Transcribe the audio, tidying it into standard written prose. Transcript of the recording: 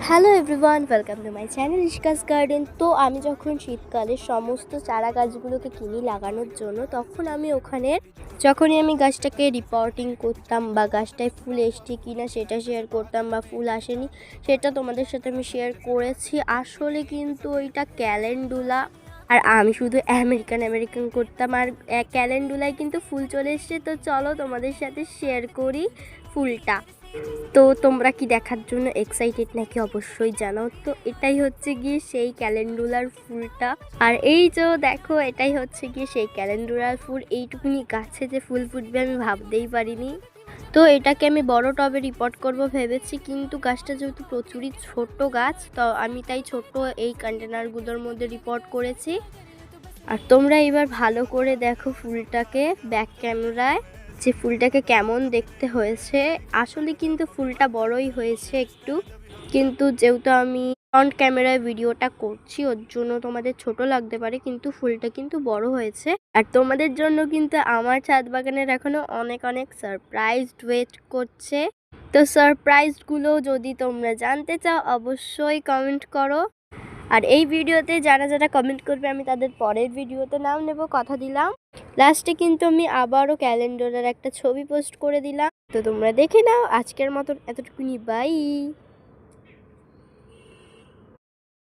Hello everyone, welcome to my channel Ishka's garden. তো আমি যখন শীতকালে সমস্ত চারা গাছগুলোকে কিনি লাগানোর জন্য, তখন আমি ওখানে যখনই আমি গাছটাকে রিপোর্টিং করতাম বা গাছটায় ফুল এসছে কি না সেটা শেয়ার করতাম, বা ফুল আসেনি সেটা তোমাদের সাথে আমি শেয়ার করেছি। আসলে কিন্তু ওইটা ক্যালেন্ডুলা, আর আমি শুধু আমেরিকান করতাম, আর ক্যালেন্ডুলায় কিন্তু ফুল চলে এসছে। তো চলো তোমাদের সাথে শেয়ার করি ফুলটা। তো তোমরা কি দেখার জন্য এক্সাইটেড নাকি অবশ্যই জানাও। তো এটাই হচ্ছে গিয়ে সেই ক্যালেন্ডুলার ফুলটা, আর এই যে দেখো এটাই হচ্ছে গিয়ে সেই ক্যালেন্ডুলার ফুল। এইটুকুনি গাছে যে ফুল ফুটবে আমি ভাবতেই পারিনি। তো এটাকে আমি বড় টবে রিপোর্ট করব ভেবেছি, কিন্তু গাছটা যেহেতু প্রচুরই ছোট গাছ, তো আমি তাই ছোট এই কন্টেনারগুলোর মধ্যে রিপোর্ট করেছি। আর তোমরা এবার ভালো করে দেখো ফুলটাকে ব্যাক ক্যামেরায়, যে ফুলটাকে কেমন দেখতে হয়েছে। আসলে কিন্তু ফুলটা বড়ই হয়েছে একটু, কিন্তু যেহেতু আমি ফ্রন্ট ক্যামেরায় ভিডিওটা করছি ওর জন্য তোমাদের ছোট লাগতে পারে, কিন্তু ফুলটা কিন্তু বড় হয়েছে। আর তোমাদের জন্য কিন্তু আমার ছাদ বাগানের এখনো অনেক অনেক সারপ্রাইজ ওয়েট করছে। তো সারপ্রাইজগুলো যদি তোমরা জানতে চাও অবশ্যই কমেন্ট করো। আর এই ভিডিওতে যারা যারা কমেন্ট করবে আমি তাদের পরের ভিডিওতে নাম নেব, কথা দিলাম। লাস্টে কিন্তু আমি আবারও ক্যালেন্ডারের একটা ছবি পোস্ট করে দিলাম, তো তোমরা দেখে নাও। আজকের মতন এতটুকুনি, বাই।